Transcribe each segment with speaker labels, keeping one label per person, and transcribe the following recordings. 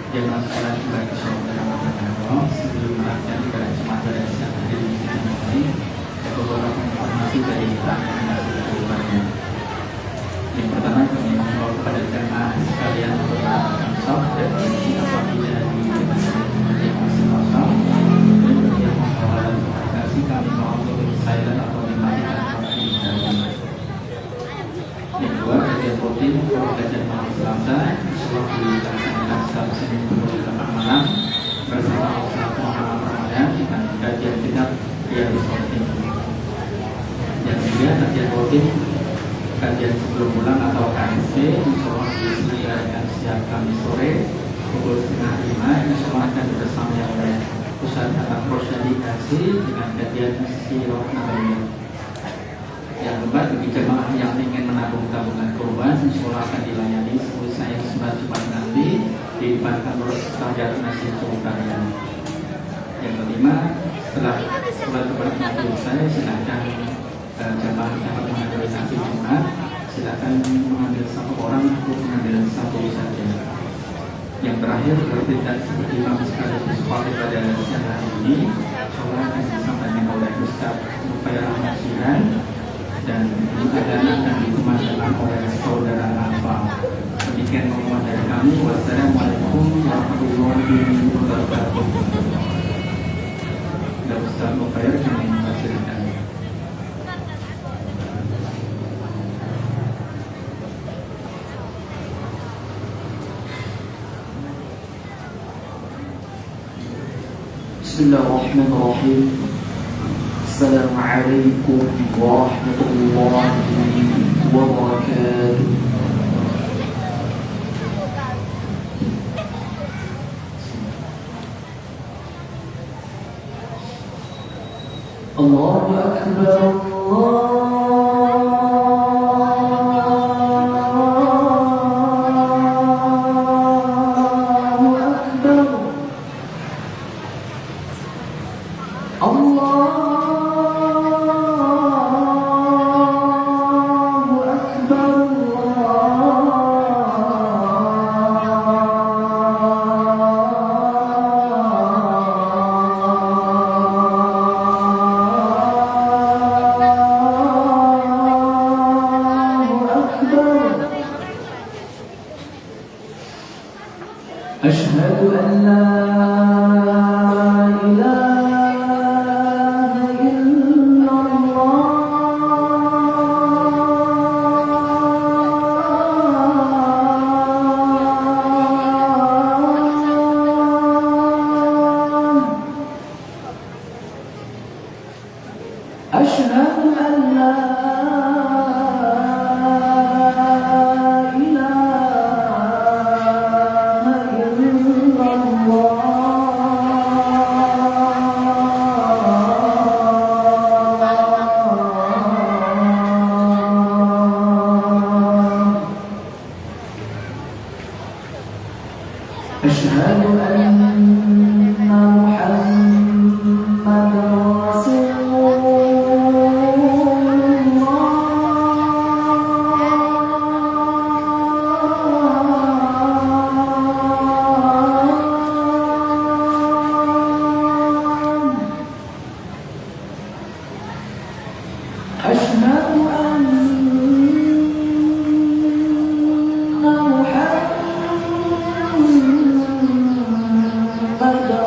Speaker 1: Jangan salah bagi saudara Allah sebelum melakukan ibadah Jumat pada siang hari ini beberapa informasi dari keluarga. Yang pertama kami menghimbau kepada jemaah sekalian untuk melakukan sholat dan apabila di masing kosong dan yang membawa komunikasi kami mohon untuk silent atau dimatikan yang kedua, kajian rutin kalau kajian malam Selasa selalu dilaksanakan setiap Senin pukul 8 malam bersama Ustaz Muhammad Ramadan dengan kajian kitab Riyadhus Shalihin. Yang ketiga, kajian rutin kajian sebelum pulang atau KSP insyaallah diselenggarakan setiap Kamis sore pukul 4:30 insyaallah akan bersama oleh Pusat Anak Rosyadi Kasih dengan kajian Sirah Nabawiyah. Yang keempat, bagi jemaah yang ingin menabung tabungan kurban insyaallah akan dilayani seusai sholat Jumat nanti di depan kantor Sadar Nasib Sultan. Yang kelima, setelah sholat Jumat nanti usai silakan jemaah dapat mengambil nasi Jumat, silakan mengambil satu orang untuk mengambil satu saja. Yang terakhir, berbeda seperti Imam sekaligus seperti pada siang hari ini, sholat akan disampaikan oleh Ustaz Mufayyar Ahmad Sihan dan akan dikumandangkan oleh saudara Alfa. Demikian pengumuman dari kami. Wassalamualaikum warahmatullahi wabarakatuh. Dan Ustaz Mufayyar kami mempersilakan.
Speaker 2: Bismillahirrahmanirrahim. Assalamualaikum warahmatullahi wabarakatuh. Allahu Akbar, أشهد أن لا إله إلا الله. أشهد أن لا أشهد أن محمدا رسول الله. أشهد أن محمدا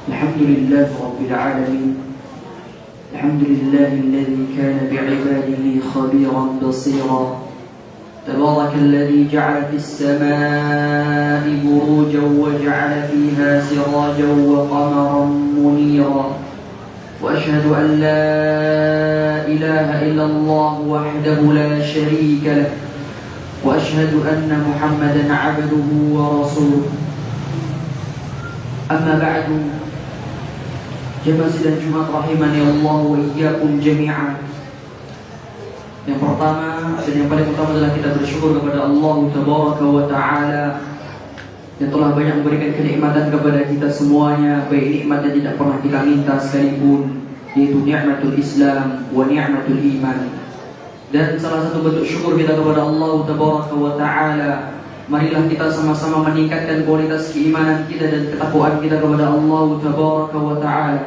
Speaker 2: الحمد لله رب العالمين. الحمد لله الذي كان بعباده خبيرا بصيرا. تبارك الذي جعل في السماء بروجا وجعل فيها سراجا وقمرا منيرا. وأشهد أن لا إله إلا الله وحده لا شريك له. وأشهد أن محمدا عبده ورسوله. أما بعد، jemaah sidang Jumat rahimani Allah wa iyyakum jami'an. Yang pertama dan yang paling utama adalah kita bersyukur kepada Allah Tabaraka wa Ta'ala yang telah banyak memberikan kenikmatan kepada kita semuanya, baik nikmat yang tidak pernah kita minta sekalipun, yaitu nikmatul Islam wa nikmatul iman. Dan salah satu bentuk syukur kita kepada Allah Tabaraka wa Ta'ala, marilah kita sama-sama meningkatkan kualitas keimanan kita dan ketakwaan kita kepada Allah Tabaraka wa Ta'ala.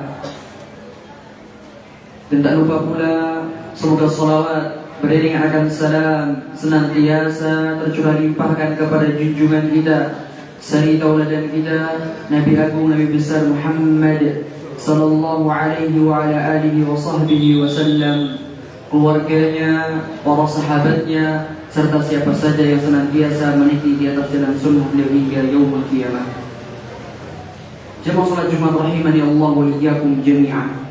Speaker 2: Dan tak lupa pula semoga salawat beriring akan salam senantiasa tercurah limpahkan kepada junjungan kita, sari tauladan kita, Nabi Agung Nabi besar Muhammad sallallahu alaihi wa ala alihi wa sahbihi wasallam, keluarganya, para sahabatnya, serta siapa saja yang senantiasa meniti di atas jalan sunnah beliau hingga yaumul qiyamah. Jemaah salat Jumat rahimani Allah wa iyyakum jami'an.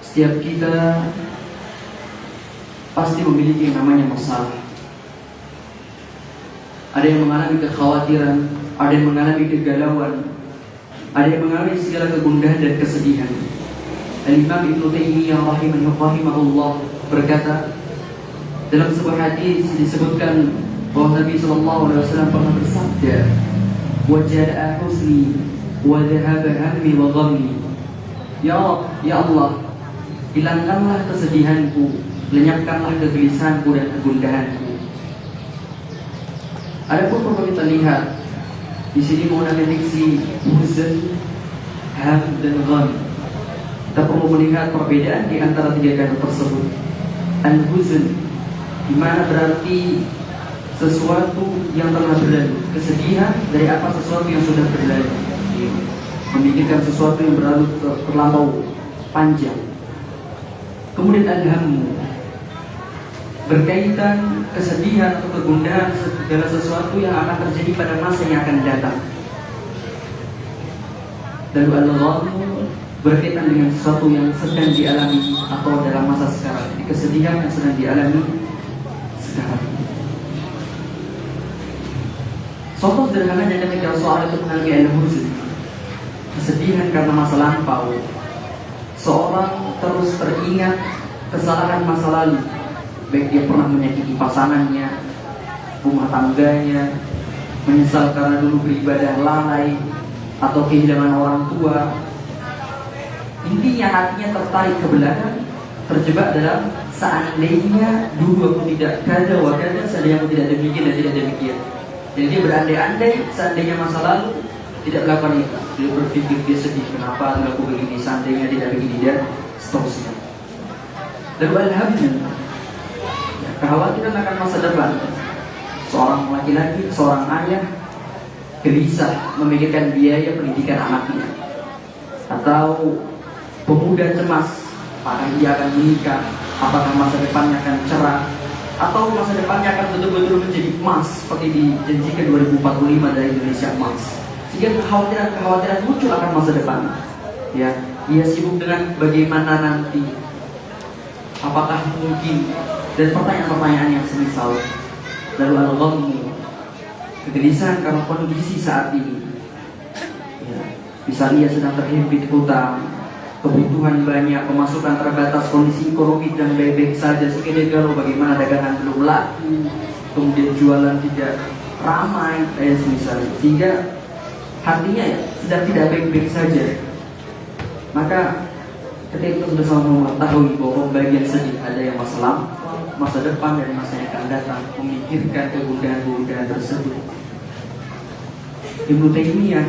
Speaker 2: Setiap kita pasti memiliki yang namanya masalah. Ada yang mengalami kekhawatiran, ada yang mengalami kegalauan, ada yang mengalami segala kegundahan dan kesedihan. Al-Imam Ibnu Taimiyah rahimahullah berkata, dalam sebuah hadis disebutkan bahwa Nabi SAW pernah bersabda, "Wajada'a husni wa dhahaba hammi wa ghammi." Ya Allah, hilangkanlah kesedihanku, lenyapkanlah kegelisahanku dan kegundahanku. Adapun perlu kita lihat di sini menggunakan diksi huzn, ham dan gham. Kita perlu melihat perbedaan di antara tiga kata tersebut. Al-huzn, di mana berarti sesuatu yang telah berlalu, kesedihan dari apa sesuatu yang sudah berlalu, memikirkan sesuatu yang berlalu terlampau panjang. Kemudian al-hammu, berkaitan kesedihan atau kegundahan segala sesuatu yang akan terjadi pada masa yang akan datang. Lalu al-ghammu berkaitan dengan sesuatu yang sedang dialami atau dalam masa sekarang. Jadi kesedihan yang sedang dialami sekarang. Contoh sederhananya ketika seorang itu mengalami al-huzn, kesedihan karena masa lampau. Seorang terus teringat kesalahan masa lalu, baik dia pernah menyakiti pasangannya, rumah tangganya, menyesal karena dulu beribadah lalai, atau kehilangan orang tua. Intinya hatinya tertarik ke belakang, terjebak dalam seandainya dulu aku tidak kada wakada, seandainya aku tidak demikian dan tidak demikian. Jadi dia berandai-andai seandainya masa lalu tidak melakukan itu. Dia berpikir, dia sedih, kenapa aku begini, seandainya tidak begini, dan seterusnya. Lalu alhamdulillah, kekhawatiran akan masa depan. Seorang laki-laki, seorang ayah gelisah memikirkan biaya pendidikan anaknya. Atau pemuda cemas, apakah dia akan menikah, apakah masa depannya akan cerah, atau masa depannya akan betul-betul menjadi emas seperti dijanjikan 2045 dari Indonesia emas. Sehingga kekhawatiran muncul akan masa depan. Ya, dia sibuk dengan bagaimana nanti, apakah mungkin, dan pertanyaan-pertanyaan yang semisal. Lalu al-ghammu, kegelisahan karena kondisi saat ini. Ya, bisa dia sedang terhimpit hutang, kebutuhan banyak, pemasukan terbatas, kondisi ekonomi dan baik-baik saja, sehingga dia galau bagaimana dagangan belum laku, kemudian jualan tidak ramai, semisal. Sehingga hatinya ya sedang tidak baik-baik saja. Maka ketika kita sudah sama mengetahui bahwa bagian sedih ada yang masa lampau, masa depan, dan masa yang akan datang, memikirkan kegundahan-kegundahan tersebut. Ibnu Taimiyah,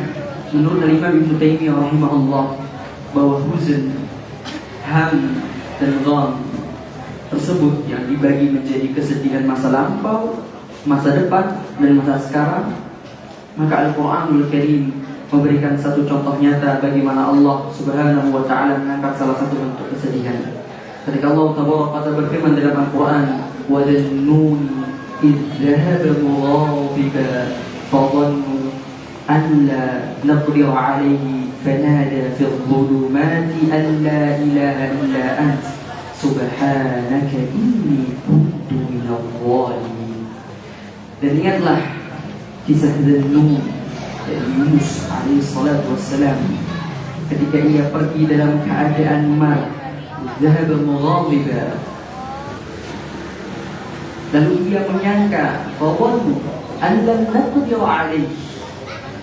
Speaker 2: menurut Imam Ibnu Taimiyah rahimahullah, bahwa huzn, ham, dan gham tersebut yang dibagi menjadi kesedihan masa lampau, masa depan, dan masa sekarang, Maka Al-Quranul Karim memberikan satu contoh nyata bagaimana Allah Subhanahu wa Ta'ala mengangkat salah satu bentuk kesedihan. Ketika Allah Taala berfirman dalam Al-Quran, wa dhannun idh dhahaba mughadiban fadhannu an la naqdir alayhi fanada fi dhulumati an la ilaha illa ant subhanaka inni kuntu minadh dhalimin. Dan ingatlah kisah Dhannun dari Yunus alaihi salatu wassalam ketika ia pergi dalam keadaan marah, zahaba mughadiban, lalu ia menyangka fadhannu an lam naqdir alaihi,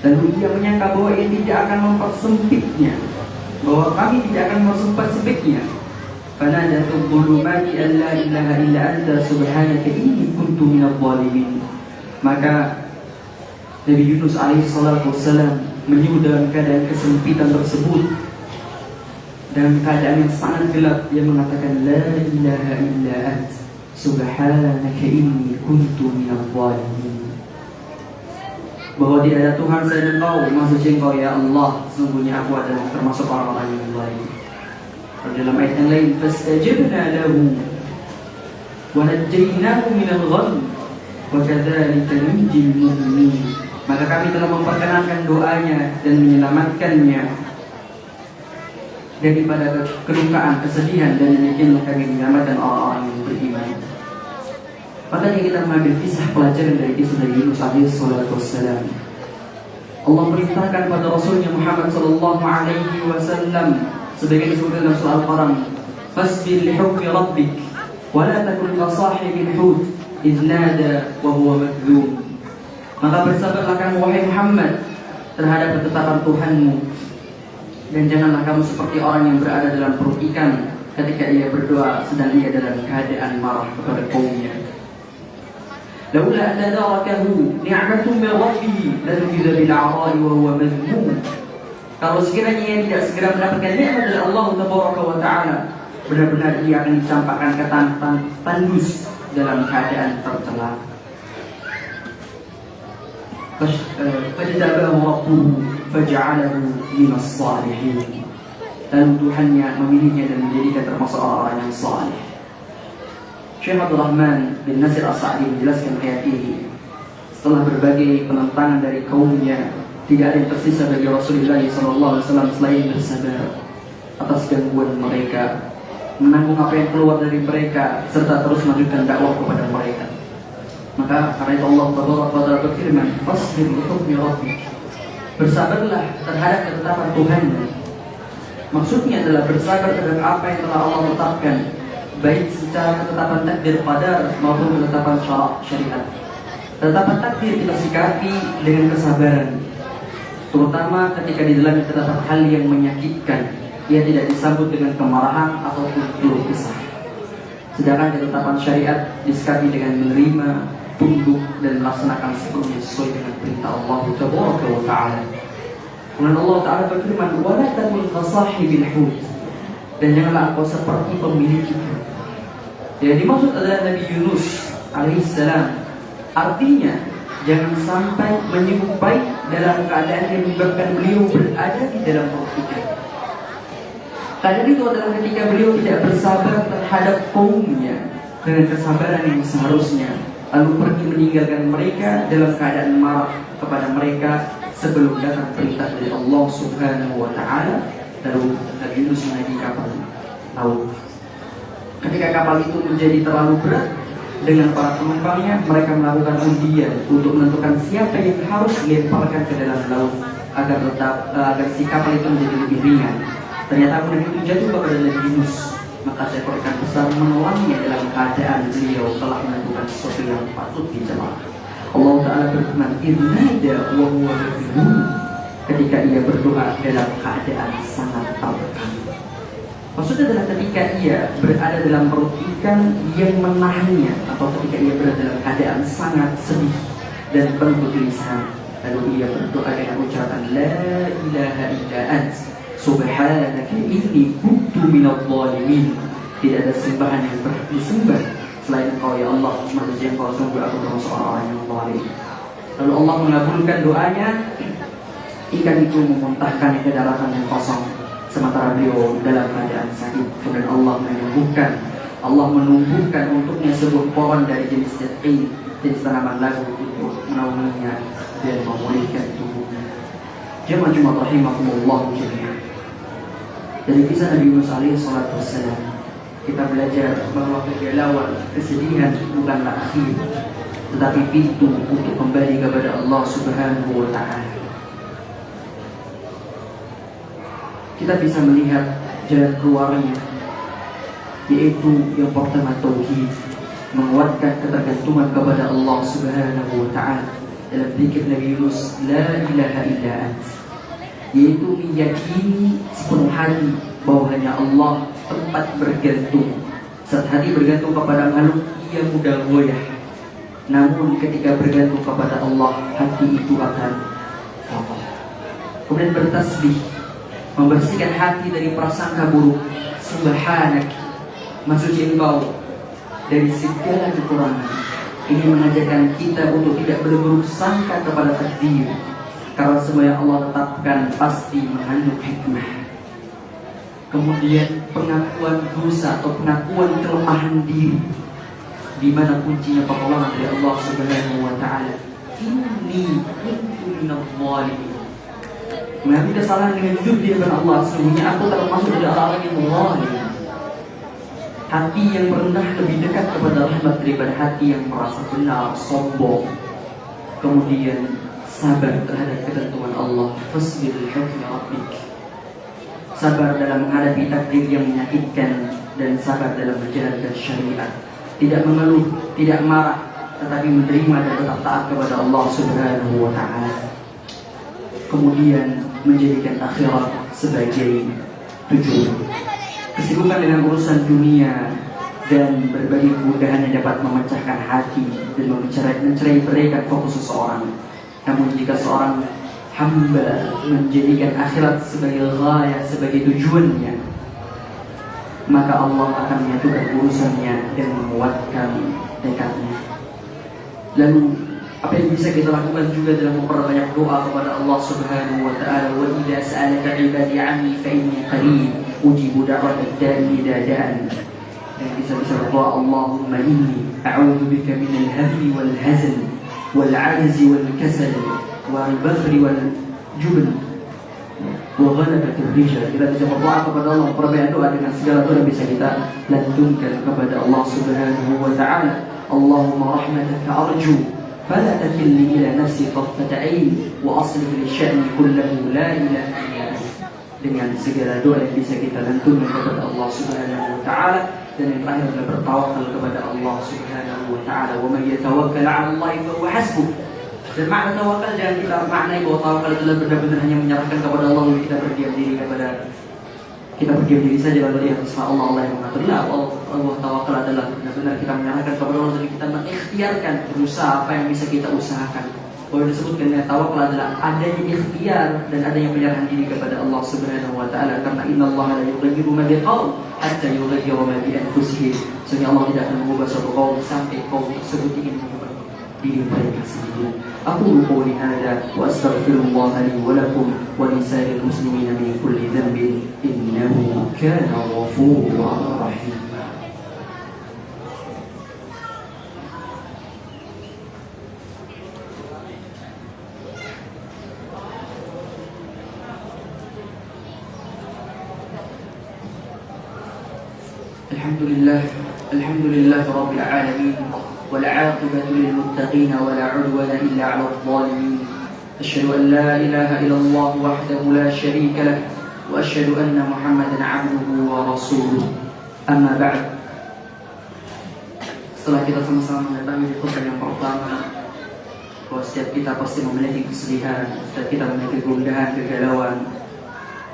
Speaker 2: lalu ia menyangka bahwa ia tidak akan mempersempitnya, bahwa kami tidak akan mempersempitnya. Fanada fi dhulumati an la ilaha illa anta subhanaka inni kuntu minadh dhalimin. Maka Nabi Yunus alaihi salatu wassalam menyuruh dalam keadaan kesempitan tersebut, dalam keadaan yang sangat gelap, dia mengatakan la ilaha illa ant subhanaka inni kuntu minadh dhalimin, bahwa tidak ada Tuhan selain Engkau, Maha Suci Engkau ya Allah, sesungguhnya aku adalah termasuk orang-orang yang zalim. Dalam ayat yang lain, fastajabna lahu wa najjaynahu minal ghamm wa kadzalika nunjil mu'minin. Maka kami telah memperkenankan doanya dan menyelamatkannya daripada kedukaan, kesedihan, dan demikianlah kami menyelamatkan orang-orang yang beriman. Makanya kita mengambil kisah pelajaran dari kisah dari Yunus alaihi salatu wassalam. Allah perintahkan pada Rasulnya Muhammad sallallahu alaihi wasallam sebagai disebutkan dalam surah Al-Qalam, fasbir li hukmi rabbik wa la takun ka sahibil hut idh nada wa huwa madhum. Maka bersabarlah kamu wahai Muhammad terhadap ketetapan Tuhanmu, dan janganlah kamu seperti orang yang berada dalam perut ikan ketika ia berdoa sedang ia dalam keadaan marah kepada kaumnya. Laula an tadarakahu ni'matun min rabbih lanubidha bil 'ara'i wa huwa madhmum. Kalau sekiranya ia tidak segera mendapatkan nikmat dari Allah Tabaraka wa Ta'ala, benar-benar ia akan dicampakkan ke tanah tandus dalam keadaan tercela. Fajtabahu rabbuhu faj'alahu minas salihin. Lalu Tuhannya memilihnya dan menjadikan termasuk orang-orang yang saleh. Syekh Abdul Rahman bin Nasir As-Sa'di menjelaskan ayat ini. Setelah berbagai penentangan dari kaumnya, tidak ada yang tersisa bagi Rasulullah SAW selain bersabar atas gangguan mereka, menanggung apa yang keluar dari mereka, serta terus melanjutkan dakwah kepada mereka. Maka karena itu Allah Taala berfirman, fasbir li hukmi rabbik, bersabarlah terhadap ketetapan Tuhanmu. Maksudnya adalah bersabar terhadap apa yang telah Allah tetapkan, baik secara ketetapan takdir qadar maupun ketetapan syariat. Ketetapan takdir kita sikapi dengan kesabaran, terutama ketika di dalamnya terdapat hal yang menyakitkan. Ia tidak disambut dengan kemarahan ataupun keluh kesah. Sedangkan ketetapan syariat disikapi dengan menerima, tunduk, dan melaksanakan sepenuhnya sesuai dengan perintah Allah Tabaraka wa Ta'ala. Kemudian Allah Ta'ala berfirman, wa la takun ka sahibil hut, dan janganlah engkau seperti pemilik ikan. Yang dimaksud adalah Nabi Yunus alaihissalam. Artinya jangan sampai menyerupai dalam keadaan yang menyebabkan beliau berada di dalam perut ikan. Keadaan itu adalah ketika beliau tidak bersabar terhadap kaumnya dengan kesabaran yang seharusnya, lalu pergi meninggalkan mereka dalam keadaan marah kepada mereka sebelum datang perintah dari Allah Subhanahu wa Ta'ala. Lalu Nabi Yunus menaiki kapal laut. Ketika kapal itu menjadi terlalu berat dengan para penumpangnya, mereka melakukan undian untuk menentukan siapa yang harus dilemparkan ke dalam laut agar si kapal itu menjadi lebih ringan. Ternyata kemudian itu jatuh kepada Nabi Yunus. Maka seekor ikan besar menelannya dalam keadaan beliau telah menentukan sesuatu yang patut dicela. Allah Ta'ala berfirman, "Idnada wa huwa madhmum," ketika ia berdoa dalam keadaan sangat tertekan. Maksudnya adalah ketika ia berada dalam perut ikan yang menahannya, atau ketika ia berada dalam keadaan sangat sedih dan penuh kegelisahan, lalu ia berdoa dengan ucapan la ilaha illa ant subhanaka inni kuntu minadh dhalimin. Tidak ada sembahan yang berhak disembah selain Engkau ya Allah, manusia Engkau, sungguh aku termasuk orang-orang yang zalim. Lalu Allah mengabulkan doanya. Ikan itu memuntahkan ke daratan yang kosong, sementara beliau dalam keadaan sakit. Kemudian Allah menyembuhkan, Allah menumbuhkan untuknya sebuah pohon dari jenis jati, jenis tanaman lagu untuk menaunginya dan memulihkan tubuhnya. Jemaah rahimahumullah jami'an. Dari kisah Nabi Yunus alaihi salatu wassalam, kita belajar bahwa kegalauan, kesedihan bukanlah akhir, tetapi pintu untuk kembali kepada Allah Subhanahu wa ta'ala. Kita bisa melihat jalan keluarnya, yaitu yang pertama tauhid, menguatkan ketergantungan kepada Allah Subhanahu wa ta'ala dalam zikir Nabi Yunus la ilaha illa ant, yaitu meyakini sepenuh hati bahwa hanya Allah tempat bergantung. Saat hati bergantung kepada makhluk, ia mudah goyah. Namun ketika bergantung kepada Allah, hati itu akan kokoh. Kemudian bertasbih, membersihkan hati dari prasangka buruk. Subhanak, maksudnya engkau dari segala kekurangan. Ini mengajarkan kita untuk tidak berburuk sangka kepada takdir, karena semua yang Allah tetapkan pasti mengandung hikmah. Kemudian pengakuan dosa atau pengakuan kelemahan diri, di mana kuncinya pertolongan dari Allah Subhanahu wa ta'ala. Inni kuntu minadh dhalimin. Mengakui kesalahan dengan jujur di hadapan Allah, sesungguhnya aku termasuk dari orang yang zalim. Hati yang rendah lebih dekat kepada rahmat daripada hati yang merasa benar, sombong. Kemudian sabar terhadap ketentuan Allah. Fasbir li hukmi rabbik. Sabar dalam menghadapi takdir yang menyakitkan dan sabar dalam menjalankan syariat. Tidak mengeluh, tidak marah, tetapi menerima dan tetap taat kepada Allah Subhanahu wa ta'ala. Kemudian menjadikan akhirat sebagai tujuan. Kesibukan dengan urusan dunia dan berbagai kemudahan yang dapat memecahkan hati dan mencerai-beraikan fokus seseorang. Namun jika seorang hamba menjadikan akhirat sebagai ghayah, sebagai tujuannya, maka Allah akan menyatukan urusannya dan menguatkan tekadnya. Lalu apa yang bisa kita lakukan juga dalam memperbanyak doa kepada Allah Subhanahu wa ta'ala. Wa idza sa'alaka 'ibadi 'anni fa inni qarib ujibu da'watad da'i idza da'an. Dan bisa berdoa, Allahumma inni a'udzu bika minal hammi wal hazan wal 'ajzi wal kasal wal bakhri wal jubn wa ghalabatir rijal. Kita bisa berdoa kepada Allah, memperbanyak doa dengan segala doa yang bisa kita lantunkan kepada Allah Subhanahu wa ta'ala. Allahumma rahmataka arju فلا تكلني إلى نفسي طرفة عين وأصلح لي شأني كله لا إله إلا أنت. Dengan segala doa yang bisa kita lantunkan kepada Allah Subhanahu wa ta'ala. Dan yang terakhir adalah bertawakal kepada Allah Subhanahu wa ta'ala. Wa man yatawakkal 'ala Allah fa huwa hasbuh. Dan makna tawakal jangan kita maknai bahwa tawakal adalah benar-benar hanya menyerahkan kepada Allah, lalu kita berdiam diri saja lalu ya Allah yang mengatur. Allah tawakal adalah benar-benar kita menyerahkan kepada Allah dan kita mengikhtiarkan berusaha apa yang bisa kita usahakan. Boleh disebutkan dengan tawakal adalah adanya ikhtiar dan adanya penyerahan diri kepada Allah Subhanahu wa ta'ala. Karena innallaha la yughayyiru ma biqaum hatta yughayyiru ma bi anfusihim. Sesungguhnya Allah tidak akan mengubah suatu kaum sampai kaum tersebut ingin mengubah diri mereka sendiri. Aku qouli hadza wa astaghfirullah li wa lakum wa li sa'iril muslimin min kulli dhanbin innahu kana ghafurur rahim. Alhamdulillah rabbil alamin wal 'aqibatu lil muttaqin wa la 'udwana illa 'alal zalimin. Asyhadu an la ilaha illallah wahdahu la syarika lah wa asyhadu anna Muhammadan 'abduhu wa rasuluh. Amma ba'd. Setelah kita sama-sama mengetahui khutbah yang pertama bahwa setiap kita pasti memiliki kesedihan, setiap kita memiliki kegundahan, kegalauan,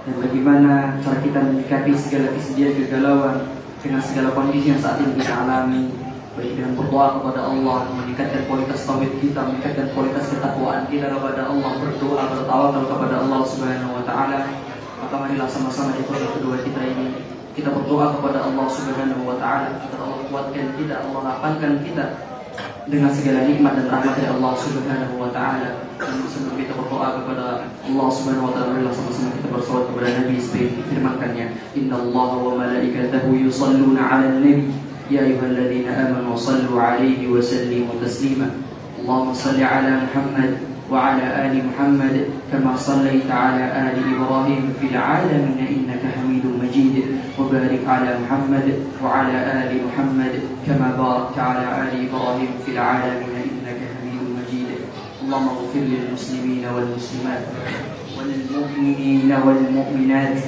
Speaker 2: dan bagaimana cara kita menyikapi segala kesedihan, kegalauan dengan segala kondisi yang saat ini kita alami, baik dengan berdoa kepada Allah, meningkatkan kualitas tauhid kita, meningkatkan kualitas ketakwaan kita kepada Allah, berdoa, bertawakal kepada Allah Subhanahu wa ta'ala. Maka marilah sama-sama di khutbah kedua kita ini kita berdoa kepada Allah Subhanahu wa ta'ala agar Allah kuatkan kita, Allah lapangkan kita dengan segala nikmat dan rahmat dari Allah Subhanahu wa taala. Dan sebelum kita berdoa kepada Allah Subhanahu wa taala, marilah sama-sama kita bersolawat kepada Nabi seperti difirmankannya, innallaha wa malaikatahu yusholluna 'alan nabi ya ayyuhalladzina amanu shallu 'alaihi wa sallimu taslima. Allahumma shalli 'ala Muhammad wa 'ala ali Muhammad kama shallaita 'ala ali Ibrahim fil 'alamin innaka Hamidum Majid. وبارك على محمد وعلى آل محمد كما باركت على آل إبراهيم في العالمين إنك حميد مجيد. اللهم اغفر للمسلمين والمسلمات وللمؤمنين والمؤمنات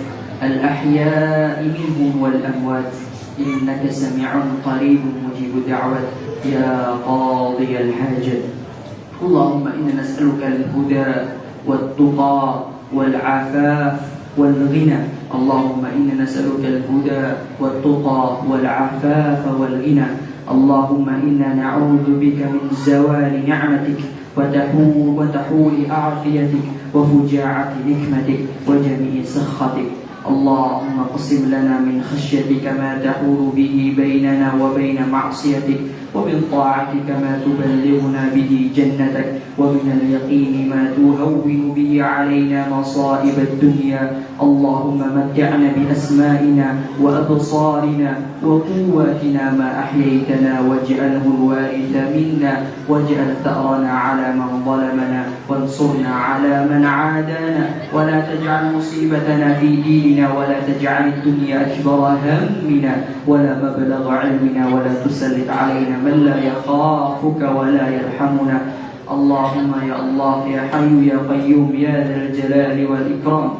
Speaker 2: الأحياء منهم والأموات إنك سميع قريب مجيب الدعوات يا قاضي الحاجة. اللهم إنا نسألك الهدى والتقى والعفاف والغنى. اللهم إنا نسألك الهدى والتقى والعفاف والغنى. اللهم إنا نعوذ بك من زوال نعمتك وتحول عافيتك وفجاعة نكمتك وجميع سخطك. اللهم اقسم لنا من خشيتك ما تحول به بيننا وبين معصيتك ومن طاعتك ما تبلغنا به جنتك ومن اليقين ما تهون به علينا مصائب الدنيا. اللهم متعنا بأسمائنا وأبصارنا وقواتنا ما أحييتنا واجعله الوارث منا واجعل ثأرنا على من ظلمنا وانصرنا على من عادانا ولا تجعل مصيبتنا في ديننا ولا تجعل الدنيا أكبر همنا ولا مبلغ علمنا ولا تسلط علينا من لا يخافك ولا يرحمنا. اللهم يا الله يا حي يا قيوم يا ذا الجلال والإكرام.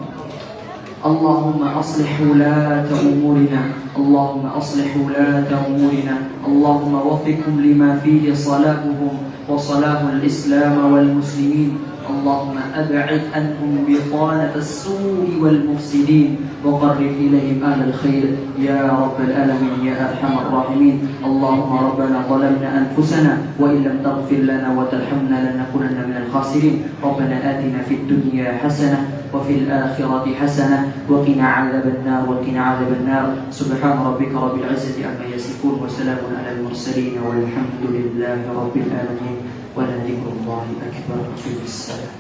Speaker 2: اللهم أصلح ولاة أمورنا. اللهم أصلح ولاة أمورنا. اللهم وفقهم لما فيه صلاحهم وصلاح الإسلام والمسلمين. اللهم أبعد عنهم بطانة السوء والمفسدين وقرب إليهم أهل الخير يا رب العالمين يا أرحم الراحمين. اللهم ربنا ظلمنا أنفسنا وإن لم تغفر لنا وترحمنا لنكونن من الخاسرين. ربنا آتنا في الدنيا حسنة وفي الآخرة حسنة وقنا عذاب النار وقنا عذاب النار. سبحان ربك رب العزة عما يصفون وسلام على المرسلين والحمد لله رب العالمين ولذكر الله أكبر. في السلام.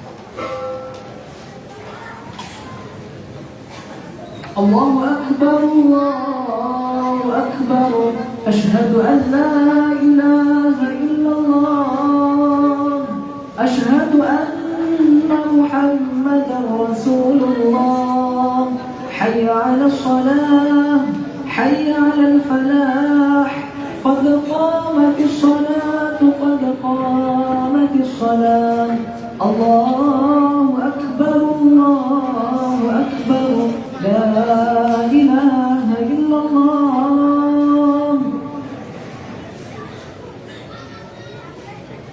Speaker 3: الله أكبر الله أكبر أشهد أن لا إله إلا الله أشهد أن محمدا رسول الله. حي على الصلاة حي على الفلاح قد قامت الصلاة قد قامت الصلاة. الله أكبر الله أكبر لا إله إلا الله.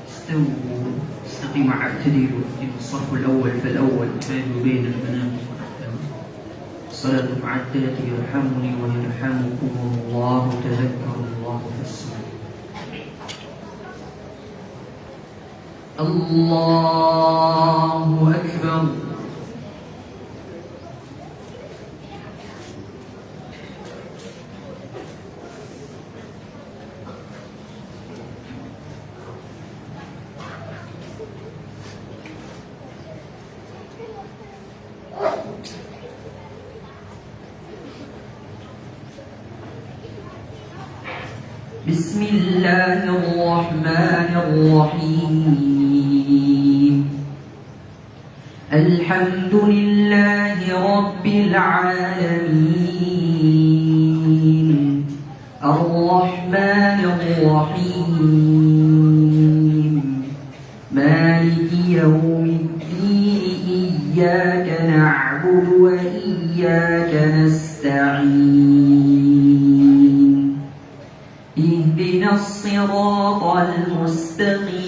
Speaker 2: استووا استقيموا اعتدلوا إن الصف الأول فالأول فادوا بين المنام والأقدام. الصلاة مع التالي يرحمني ويرحمكم الله. تذكروا الله في الصلاة. الله أكبر. بسم الله الرحمن الرحيم. الحمد لله رب العالمين الرحمن الرحيم مالك يوم الدين إياك نعبد وإياك نستعين. اهدنا الصراط المستقيم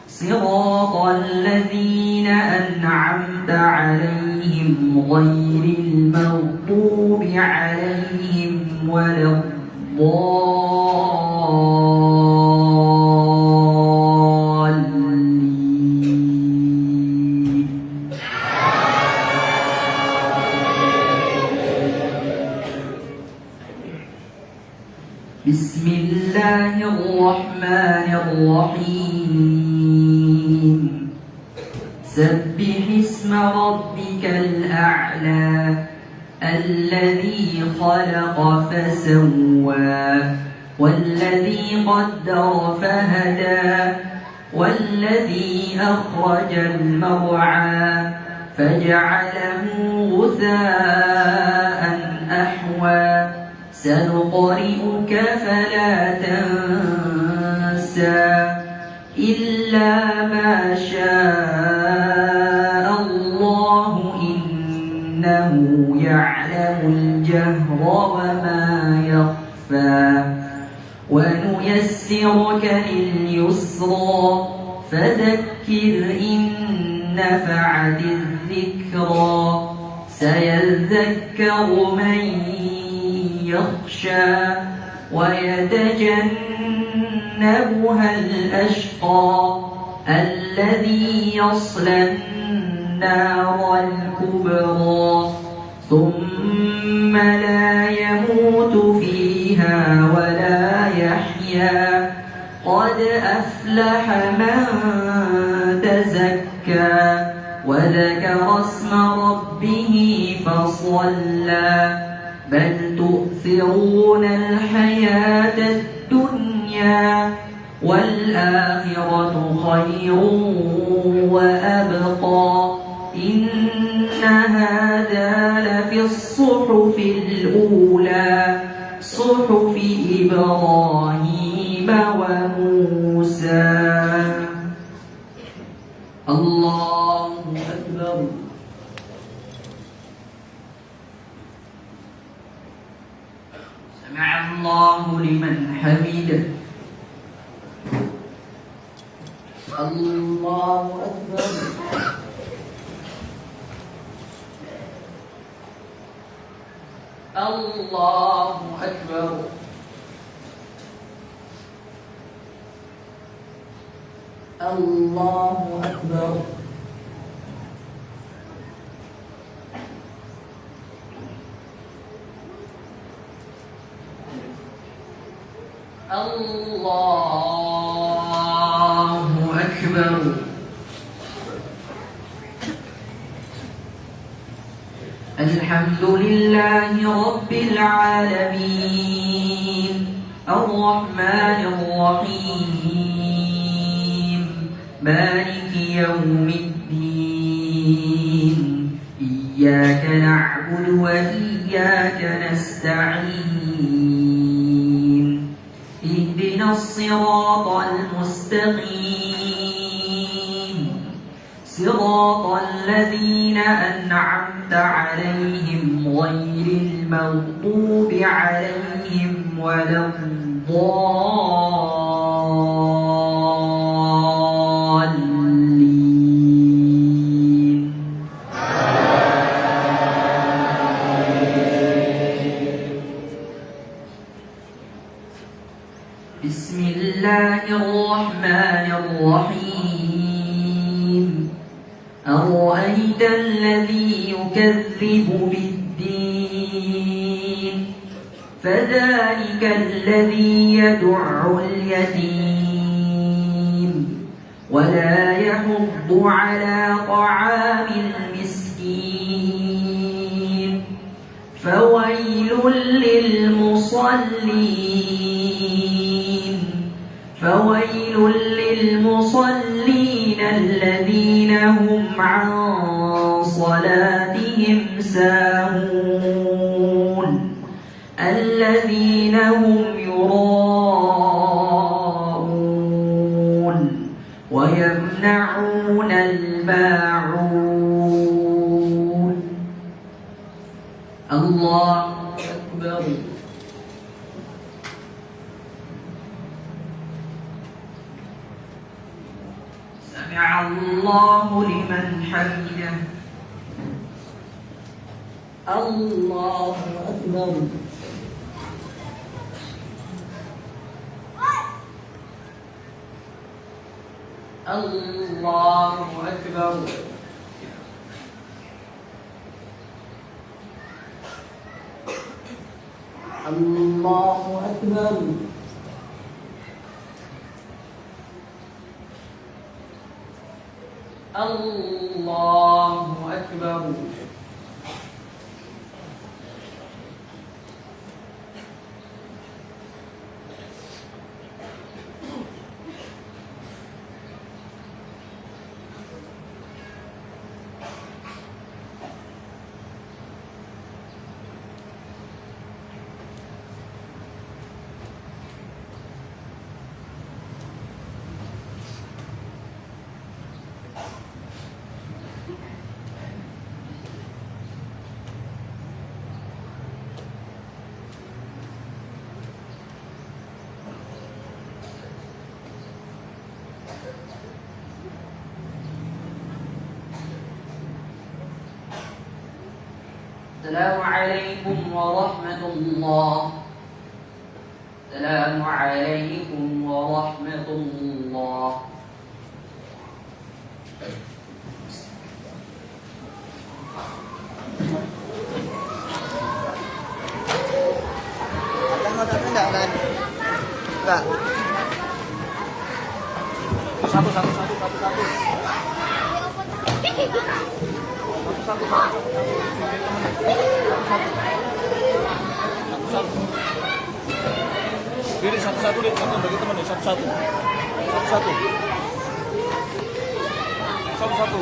Speaker 2: صراط الذين أنعمت عليهم غير المغضوب عليهم ولا الضالين. بسم الله الله الرحمن الرحيم سبح اسم ربك الأعلى الذي خلق فسوى والذي قدر فهدى والذي أخرج المرعى فجعله غثاء أحوى سنقرئك فلا تنسى إلا ما شاء الله إنه يعلم الجهر وما يخفى ونيسرك لليسرى فذكر إن نفعت الذكرى سيذكر من يخشى ويتجنبها الأشقى الذي يصلى النار الكبرى ثم لا يموت فيها ولا يحيا قد أفلح من تزكى وذكر اسم ربه فصلى بل تؤثرون الحياة الدنيا والآخرة خير وأبقى إن هذا لفي الصحف الأولى صحف إبراهيم وموسى. الله أكبر. سمع الله لمن حمده. الله أكبر. الله أكبر. الله أكبر. الله أكبر. الحمد لله رب العالمين الرحمن الرحيم مالك يوم الدين إياك نعبد وإياك نستعين اهدنا الصراط المستقيم صراط الذين أنعمت عليهم غير المغضوب عليهم ولا الضالين. بسم الله الرحمن الرحيم أرأيت الذي يكذب بالدين فذلك الذي يدع اليتيم ولا يحض على طعام المسكين فويل للمصلين الذين هم عن صلاتهم ساهون الذين هم يراءون ويمنعون الماعون. الله أكبر. سمع الله لمن حمده. الله أكبر. الله أكبر. الله أكبر. Allahu Akbar. Assalamualaikum warahmatullah. Assalamualaikum warahmatullah.
Speaker 4: Ada enggak kan? Enggak. Satu. Diri satu-satu deh, satu bagi teman deh, satu-satu. Satu-satu.